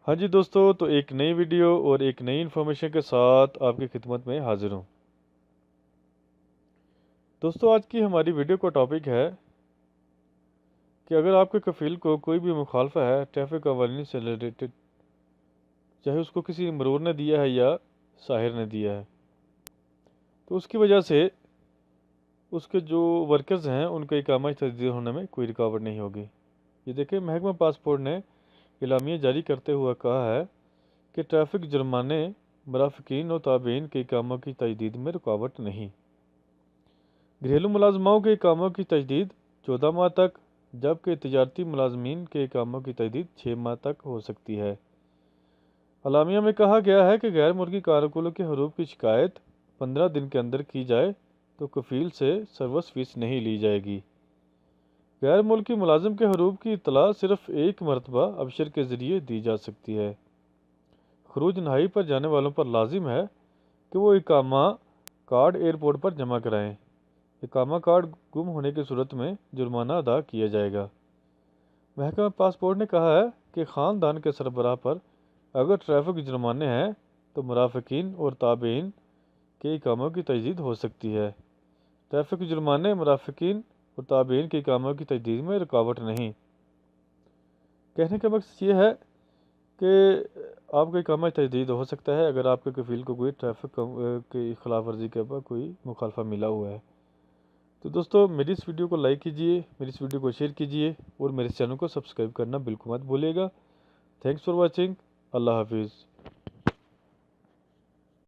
ہاں جی دوستو، تو ایک نئی ویڈیو اور ایک نئی انفارمیشن کے ساتھ آپ کی خدمت میں حاضر ہوں۔ دوستو، آج کی ہماری ویڈیو کا ٹاپک ہے کہ اگر آپ کے کفیل کو کوئی بھی مخالفہ ہے ٹریفک قوانین سے ریلیٹڈ، چاہے اس کو کسی مرور نے دیا ہے یا ساحر نے دیا ہے، تو اس کی وجہ سے اس کے جو ورکرز ہیں ان کا اقامہ تجدید ہونے میں کوئی رکاوٹ نہیں ہوگی۔ یہ دیکھیں، محکمہ پاسپورٹ نے اعلامیہ جاری کرتے ہوئے کہا ہے کہ ٹریفک جرمانے مرافقین اور تابعین کے اقامہ کی تجدید میں رکاوٹ نہیں۔ گھریلو ملازماؤں کے اقامہ کی تجدید 14 ماہ تک، جبکہ تجارتی ملازمین کے اقامہ کی تجدید 6 ماہ تک ہو سکتی ہے۔ اعلامیہ میں کہا گیا ہے کہ غیر ملکی کارکنوں کے حروف کی شکایت 15 دن کے اندر کی جائے تو کفیل سے سروس فیس نہیں لی جائے گی۔ غیر ملکی ملازم کے حروف کی اطلاع صرف ایک مرتبہ ابشر کے ذریعے دی جا سکتی ہے۔ خروج نہائی پر جانے والوں پر لازم ہے کہ وہ اقامہ کارڈ ایئرپورٹ پر جمع کرائیں۔ اقامہ کارڈ گم ہونے کی صورت میں جرمانہ ادا کیا جائے گا۔ محکمہ پاسپورٹ نے کہا ہے کہ خاندان کے سربراہ پر اگر ٹریفک جرمانے ہیں تو مرافقین اور تابعین کے اقامہ کی تجدید ہو سکتی ہے۔ ٹریفک جرمانے مرافقین اور تابعین کے اقامہ کی تجدید میں رکاوٹ نہیں۔ کہنے کا مقصد یہ ہے کہ آپ کا اقامہ تجدید ہو سکتا ہے اگر آپ کے کفیل کو کوئی ٹریفک کی خلاف ورزی کے بعد کوئی مخالفہ ملا ہوا ہے۔ تو دوستو، میری اس ویڈیو کو لائک کیجئے، میری اس ویڈیو کو شیئر کیجئے اور میرے چینل کو سبسکرائب کرنا بالکل مت بھولیے گا۔ Thanks for watching. اللہ حافظ۔